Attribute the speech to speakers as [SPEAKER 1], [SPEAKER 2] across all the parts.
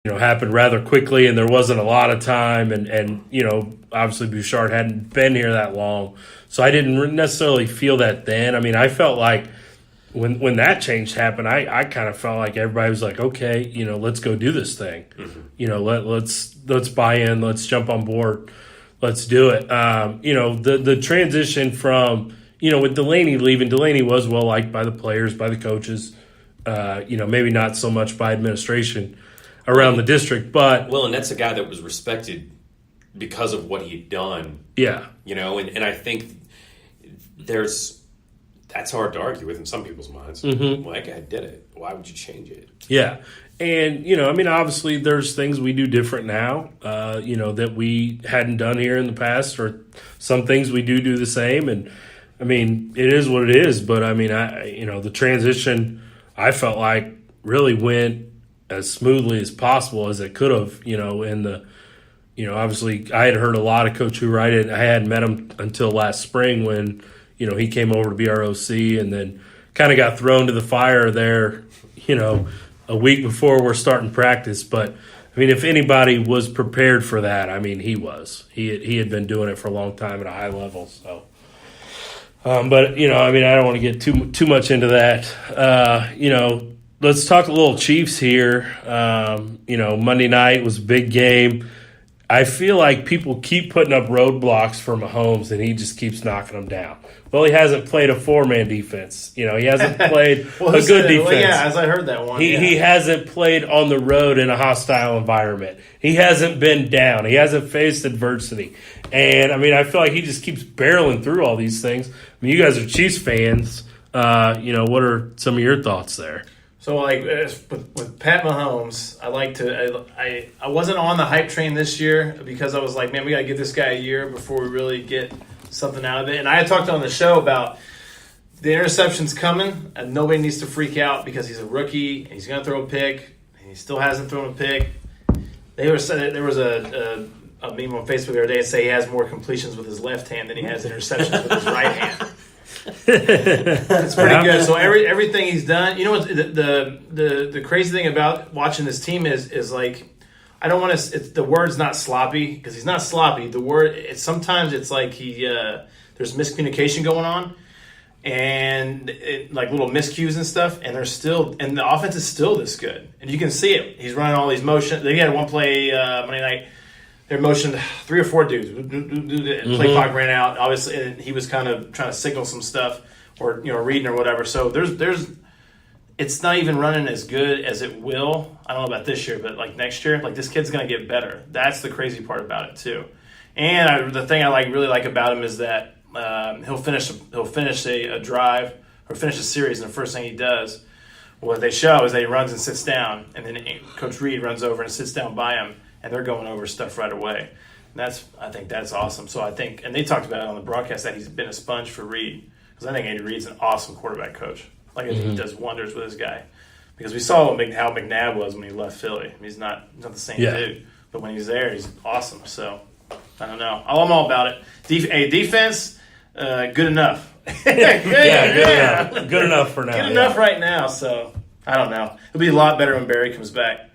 [SPEAKER 1] happened rather quickly, and there wasn't a lot of time, and obviously Bouchard hadn't been here that long, so I didn't necessarily feel that then. I mean, I felt like when that change happened, I kind of felt like everybody was like, okay, let's go do this thing. Let's buy in, let's jump on board, let's do it. The transition from with Delaney leaving, Delaney was well liked by the players, by the coaches, maybe not so much by administration around the district, but
[SPEAKER 2] and that's a guy that was respected because of what he'd done.
[SPEAKER 1] Yeah,
[SPEAKER 2] and I think that's hard to argue with in some people's minds.
[SPEAKER 1] Mm-hmm.
[SPEAKER 2] Well, that guy did it. Why would you change it?
[SPEAKER 1] Yeah, and obviously there's things we do different now, that we hadn't done here in the past, or some things we do the same, and I mean it is what it is. But I mean, the transition I felt like really went as smoothly as possible as it could have, obviously I had heard a lot of Coach Wright. I hadn't met him until last spring when, he came over to be our OC, and then kind of got thrown to the fire there, a week before we're starting practice. But, I mean, if anybody was prepared for that, I mean, he was. He had been doing it for a long time at a high level, so. But, I don't want to get too much into that. Let's talk a little Chiefs here. Monday night was a big game. I feel like people keep putting up roadblocks for Mahomes, and he just keeps knocking them down. Well, he hasn't played a four-man defense. He hasn't played a good defense.
[SPEAKER 3] Well, yeah, as I heard that one.
[SPEAKER 1] He hasn't played on the road in a hostile environment. He hasn't been down. He hasn't faced adversity. And, I feel like he just keeps barreling through all these things. You guys are Chiefs fans. What are some of your thoughts there?
[SPEAKER 3] So, with Pat Mahomes, I wasn't on the hype train this year because I was like, man, we got to give this guy a year before we really get something out of it. And I had talked on the show about the interceptions coming, and nobody needs to freak out because he's a rookie, and he's going to throw a pick, and he still hasn't thrown a pick. There was a meme on Facebook the other day that say he has more completions with his left hand than he has interceptions with his right hand. It's pretty good. So everything he's done, what the crazy thing about watching this team is like, I don't want to. The word's not sloppy because he's not sloppy. The word sometimes it's like there's miscommunication going on, and like little miscues and stuff, and the offense is still this good, and you can see it. He's running all these motions. They had one play Monday night. They motioned 3 or 4 dudes. Play clock ran out, obviously, and he was kind of trying to signal some stuff or reading or whatever. So it's not even running as good as it will. I don't know about this year, but like next year, like this kid's going to get better. That's the crazy part about it too. And the thing I really like about him is that he'll finish a drive or finish a series, and the first thing he does, what they show is that he runs and sits down, and then Coach Reed runs over and sits down by him. And they're going over stuff right away. And I think that's awesome. So and they talked about it on the broadcast that he's been a sponge for Reed. Because I think Andy Reid's an awesome quarterback coach. Like I think he does wonders with his guy. Because we saw how McNabb was when he left Philly. He's not the same dude. But when he's there, he's awesome. So, I don't know. I'm all about it. Defense, good enough.
[SPEAKER 1] Good enough. Good enough for now.
[SPEAKER 3] Good enough right now. So, I don't know. It'll be a lot better when Barry comes back.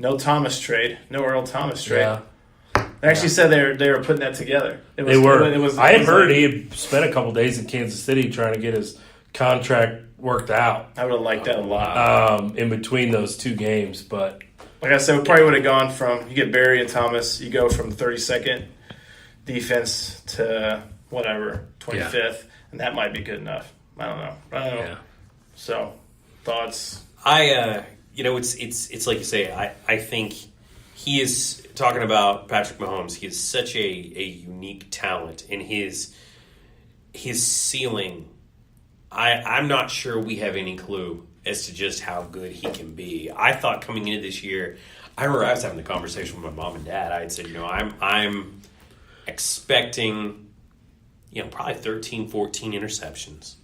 [SPEAKER 3] No Thomas trade. No Earl Thomas trade.
[SPEAKER 1] Yeah.
[SPEAKER 3] They actually said they were putting that together.
[SPEAKER 1] They were. I had heard he had spent a couple days in Kansas City trying to get his contract worked out.
[SPEAKER 3] I would have liked that a lot.
[SPEAKER 1] In between those 2 games, but
[SPEAKER 3] like I said, we probably would have gone from, you get Barry and Thomas, you go from 32nd defense to whatever, 25th, and that might be good enough. I don't know.
[SPEAKER 1] Yeah.
[SPEAKER 3] So, thoughts?
[SPEAKER 2] It's like you say. I think he is talking about Patrick Mahomes. He is such a unique talent, and his ceiling. I'm not sure we have any clue as to just how good he can be. I thought coming into this year, I remember I was having the conversation with my mom and dad. I had said, I'm expecting, probably 13, 14 interceptions.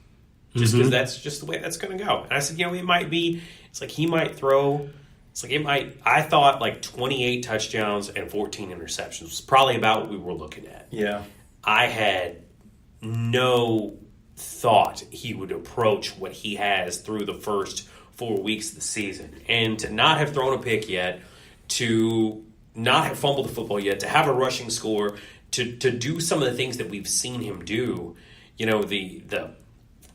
[SPEAKER 2] Just because that's just the way that's going to go. And I said, it might be, it's like he might throw, I thought like 28 touchdowns and 14 interceptions was probably about what we were looking at.
[SPEAKER 3] Yeah.
[SPEAKER 2] I had no thought he would approach what he has through the first 4 weeks of the season. And to not have thrown a pick yet, to not have fumbled the football yet, to have a rushing score, to do some of the things that we've seen him do. You know, the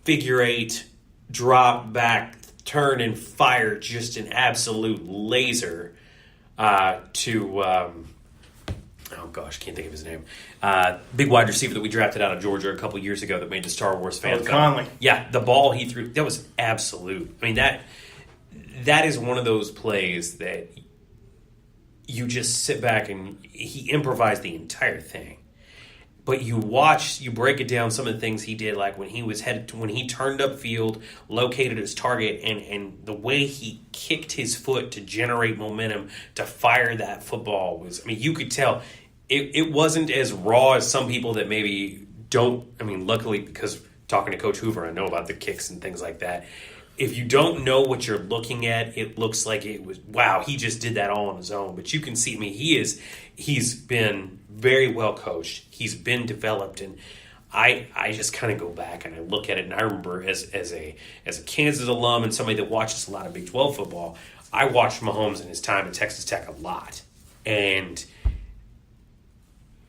[SPEAKER 2] figure eight, drop back, turn and fire, just an absolute laser oh gosh, can't think of his name. Big wide receiver that we drafted out of Georgia a couple years ago that made the Star Wars fans.
[SPEAKER 3] Conley.
[SPEAKER 2] Yeah, the ball he threw, that was absolute. I mean, that is one of those plays that you just sit back and he improvised the entire thing. But you break it down, some of the things he did, like when he turned upfield, located his target, and the way he kicked his foot to generate momentum to fire that football was, I mean, you could tell it wasn't as raw as some people that maybe don't, I mean, luckily, because talking to Coach Hoover, I know about the kicks and things like that. If you don't know what you're looking at, it looks like it was, wow, he just did that all on his own. But you can see, I mean, he's been very well coached. He's been developed, and I just kind of go back and I look at it, and I remember as a Kansas alum and somebody that watches a lot of Big 12 football, I watched Mahomes in his time at Texas Tech a lot, and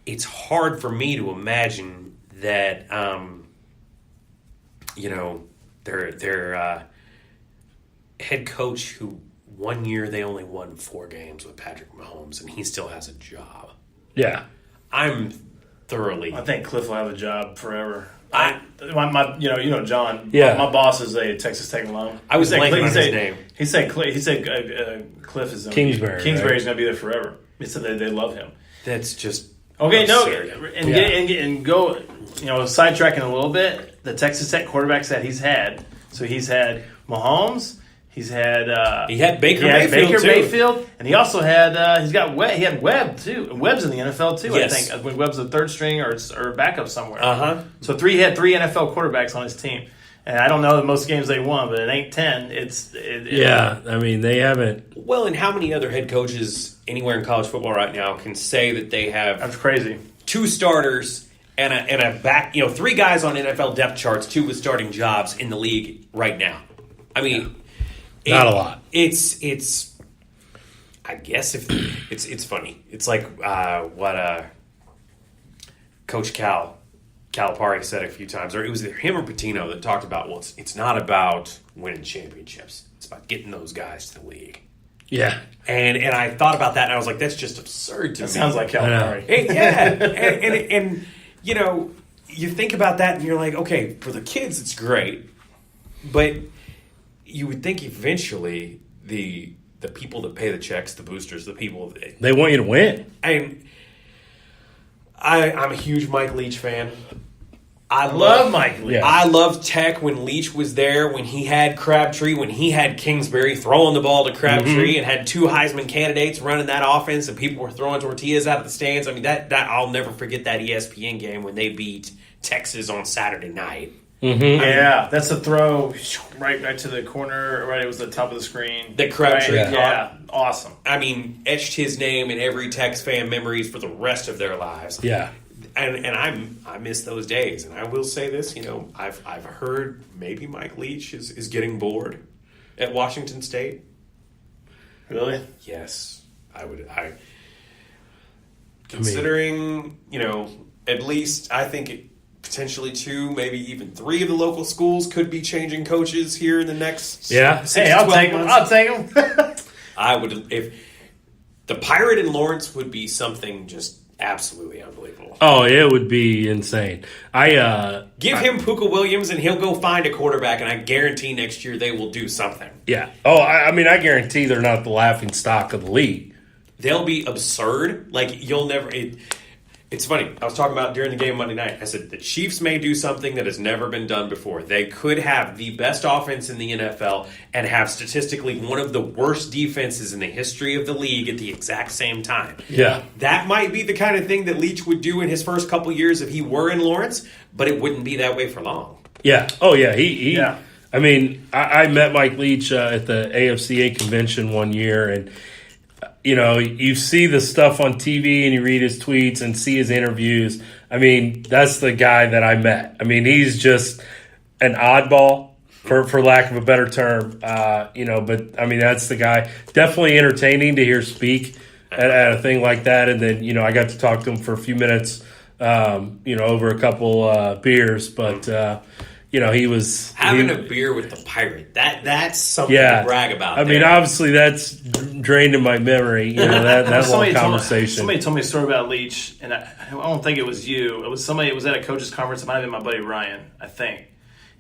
[SPEAKER 2] it's hard for me to imagine that their head coach who 1 year they only won 4 games with Patrick Mahomes, and he still has a job.
[SPEAKER 1] Yeah.
[SPEAKER 2] I'm thoroughly.
[SPEAKER 3] I think Cliff will have a job forever.
[SPEAKER 2] I-
[SPEAKER 3] John.
[SPEAKER 1] Yeah.
[SPEAKER 3] My boss is a Texas Tech alum.
[SPEAKER 2] I was blanking on his
[SPEAKER 3] said,
[SPEAKER 2] name.
[SPEAKER 3] He said Cliff is
[SPEAKER 1] Kingsbury.
[SPEAKER 3] Kingsbury's going to be there forever. He said they love him.
[SPEAKER 2] That's just
[SPEAKER 3] Okay,
[SPEAKER 2] absurd.
[SPEAKER 3] and go. Sidetracking a little bit. The Texas Tech quarterbacks that he's had. So he's had Mahomes. He's had
[SPEAKER 2] He had Baker
[SPEAKER 3] Mayfield,
[SPEAKER 2] Mayfield, too.
[SPEAKER 3] and he also had he had Webb too. And Webb's in the NFL too.
[SPEAKER 2] Yes.
[SPEAKER 3] I think Webb's a third string or backup somewhere. So he had 3 NFL quarterbacks on his team, and I don't know the most games they won, but it ain't 10.
[SPEAKER 1] I mean, they haven't.
[SPEAKER 2] Well, and how many other head coaches anywhere in college football right now can say that they have
[SPEAKER 3] That's crazy.
[SPEAKER 2] 2 starters and a back, 3 guys on NFL depth charts, 2 with starting jobs in the league right now? I mean.
[SPEAKER 1] Not a lot.
[SPEAKER 2] It's. I guess if it's funny. It's like what Coach Calipari said a few times, or it was him or Patino that talked about. Well, it's not about winning championships. It's about getting those guys to the league.
[SPEAKER 1] Yeah.
[SPEAKER 2] And I thought about that, and I was like, that's just absurd to me.
[SPEAKER 3] Sounds like Calipari.
[SPEAKER 2] and you think about that, and you're like, okay, for the kids, it's great, but you would think eventually the people that pay the checks, the boosters, the people
[SPEAKER 1] They want you to win.
[SPEAKER 2] And I'm a huge Mike Leach fan. I
[SPEAKER 3] love Mike Leach.
[SPEAKER 1] Yeah.
[SPEAKER 2] I loved Tech when Leach was there, when he had Crabtree, when he had Kingsbury throwing the ball to Crabtree and had 2 Heisman candidates running that offense, and people were throwing tortillas out of the stands. I mean, that I'll never forget that ESPN game when they beat Texas on Saturday night.
[SPEAKER 1] Mm-hmm.
[SPEAKER 3] Yeah, that's a throw right to the corner. Right, it was the top of the screen.
[SPEAKER 2] That Crabtree
[SPEAKER 3] right?
[SPEAKER 2] caught.
[SPEAKER 3] Yeah, awesome.
[SPEAKER 2] I mean, etched his name in every Tex fan memories for the rest of their lives.
[SPEAKER 1] Yeah.
[SPEAKER 2] And I miss those days. And I will say this, I've heard maybe Mike Leach is getting bored at Washington State.
[SPEAKER 3] Really?
[SPEAKER 2] Yes, I would. Considering, at least I think potentially 2, maybe even 3 of the local schools could be changing coaches here in the next 6 to 12 months.
[SPEAKER 3] I'll take him.
[SPEAKER 2] I would, if the Pirate in Lawrence would be something just absolutely unbelievable.
[SPEAKER 1] Oh, it would be insane.
[SPEAKER 2] Give him Puka Williams and he'll go find a quarterback, and I guarantee next year they will do something.
[SPEAKER 1] Yeah. Oh, I mean, I guarantee they're not the laughing stock of the league.
[SPEAKER 2] They'll be absurd. Like, you'll never. It's funny. I was talking about during the game Monday night. I said the Chiefs may do something that has never been done before. They could have the best offense in the NFL and have statistically one of the worst defenses in the history of the league at the exact same time.
[SPEAKER 1] Yeah.
[SPEAKER 2] That might be the kind of thing that Leach would do in his first couple years if he were in Lawrence, but it wouldn't be that way for long.
[SPEAKER 1] Yeah. Oh, yeah. He
[SPEAKER 3] Yeah.
[SPEAKER 1] I mean, I met Mike Leach at the AFCA convention one year, and you see the stuff on TV and you read his tweets and see his interviews. I mean, that's the guy that I met. I mean, he's just an oddball, for lack of a better term. But I mean, that's the guy. Definitely entertaining to hear speak. at a thing like that. And then, I got to talk to him for a few minutes, over a couple beers. But, he was...
[SPEAKER 2] Having a beer with the Pirate, that's something to brag about.
[SPEAKER 1] I mean, obviously that's drained in my memory, that long conversation.
[SPEAKER 3] Somebody told me a story about Leach, and I don't think it was you. It was somebody. It was at a coach's conference. It might have been my buddy Ryan, I think.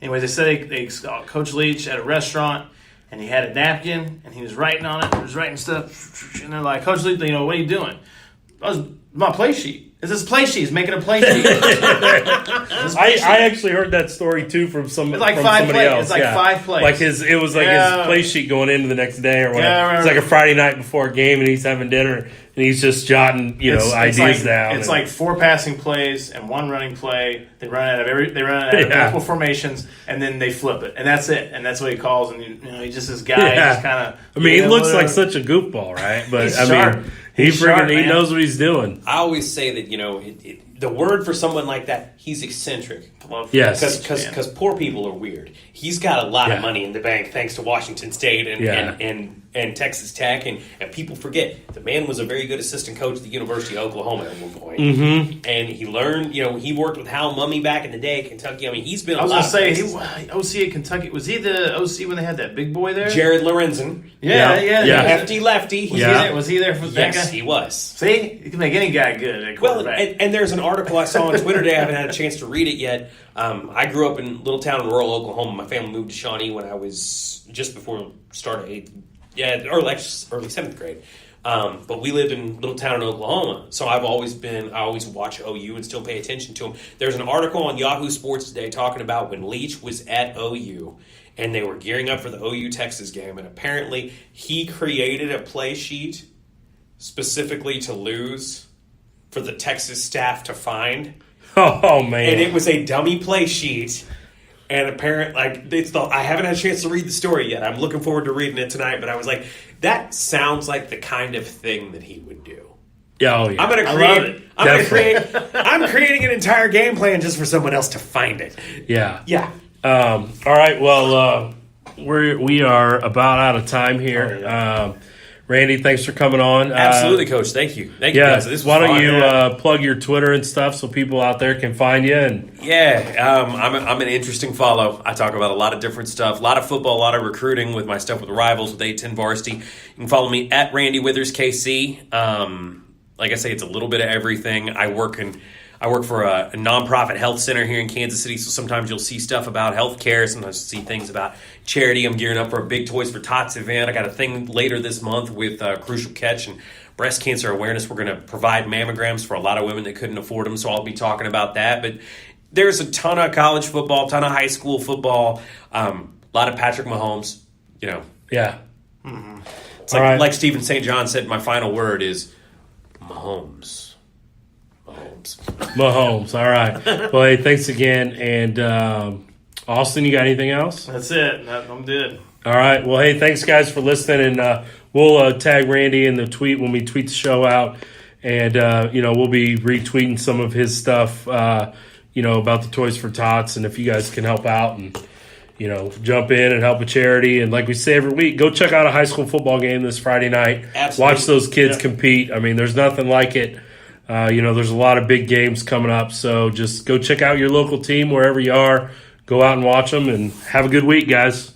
[SPEAKER 3] Anyways, they said they saw Coach Leach at a restaurant, and he had a napkin, and he was writing on it. He was writing stuff, and they're like, Coach Leach, what are you doing? My play sheet. Is this play sheet? He's making a play sheet.
[SPEAKER 1] I actually heard that story too from somebody else.
[SPEAKER 3] It's like 5 plays.
[SPEAKER 1] Like his play sheet going into the next day or whatever. It's like a Friday night before a game, and he's having dinner, and he's just jotting ideas down.
[SPEAKER 3] It's like 4 passing plays and 1 running play. They run out of multiple formations, and then they flip it, and that's it. And that's what he calls. And he's just this guy.
[SPEAKER 1] Yeah.
[SPEAKER 3] Just kind of.
[SPEAKER 1] I mean, he looks like such a goofball, right? But
[SPEAKER 3] he's sharp.
[SPEAKER 1] He knows what he's doing.
[SPEAKER 2] I always say that the word for someone like that, he's eccentric.
[SPEAKER 1] Yes,
[SPEAKER 2] because poor people are weird. He's got a lot of money in the bank thanks to Washington State and Texas Tech, and people forget the man was a very good assistant coach at the University of Oklahoma at one point.
[SPEAKER 1] Mm-hmm.
[SPEAKER 2] And he learned. He worked with Hal Mummy back in the day at Kentucky. I mean, he's been.
[SPEAKER 3] I was going to say he OC at Kentucky. Was he the OC when they had that big boy there?
[SPEAKER 2] Jared Lorenzen.
[SPEAKER 3] Yeah.
[SPEAKER 2] Hefty lefty.
[SPEAKER 3] Was he there for that guy?
[SPEAKER 2] Yes, he was.
[SPEAKER 3] See, you can make any guy good at quarterback.
[SPEAKER 2] Well, and there's an article I saw on Twitter today. I haven't had a chance to read it yet. I grew up in a little town in rural Oklahoma. My family moved to Shawnee when I was just before start of 8th. Yeah, early 7th grade. But we lived in a little town in Oklahoma. So I always watch OU and still pay attention to them. There's an article on Yahoo Sports today talking about when Leach was at OU and they were gearing up for the OU Texas game. And apparently he created a play sheet specifically to lose for the Texas staff to find.
[SPEAKER 1] Oh, man.
[SPEAKER 2] And it was a dummy play sheet. And apparently, I haven't had a chance to read the story yet. I'm looking forward to reading it tonight. But I was like, that sounds like the kind of thing that he would do.
[SPEAKER 1] Yeah, yeah.
[SPEAKER 2] I'm creating an entire game plan just for someone else to find it.
[SPEAKER 1] Yeah.
[SPEAKER 2] Yeah.
[SPEAKER 1] All right. Well, we are about out of time here.
[SPEAKER 2] Oh, yeah.
[SPEAKER 1] Randy, thanks for coming on.
[SPEAKER 2] Absolutely, Coach. Thank you. Thank you, guys. This was
[SPEAKER 1] why don't
[SPEAKER 2] fun.
[SPEAKER 1] you plug your Twitter and stuff so people out there can find you?
[SPEAKER 2] I'm an interesting follow. I talk about a lot of different stuff, a lot of football, a lot of recruiting with my stuff with the Rivals, with A10 Varsity. You can follow me at Randy Withers KC. Like I say, it's a little bit of everything. I work for a nonprofit health center here in Kansas City, so sometimes you'll see stuff about healthcare. Sometimes you'll see things about charity. I'm gearing up for a big Toys for Tots event. I got a thing later this month with Crucial Catch and breast cancer awareness. We're going to provide mammograms for a lot of women that couldn't afford them, so I'll be talking about that. But there's a ton of college football, ton of high school football, a lot of Patrick Mahomes.
[SPEAKER 1] Yeah.
[SPEAKER 2] Mm-hmm. It's like Stephen St. John said, my final word is Mahomes.
[SPEAKER 1] Mahomes. All right. Well, hey, thanks again. And Austin, you got anything else?
[SPEAKER 3] That's it. I'm good.
[SPEAKER 1] All right. Well, hey, thanks, guys, for listening. And we'll tag Randy in the tweet when we tweet the show out. And, we'll be retweeting some of his stuff, about the Toys for Tots. And if you guys can help out and, jump in and help a charity. And like we say every week, go check out a high school football game this Friday night.
[SPEAKER 2] Absolutely.
[SPEAKER 1] Watch those kids compete. I mean, there's nothing like it. There's a lot of big games coming up, so just go check out your local team wherever you are. Go out and watch them, and have a good week, guys.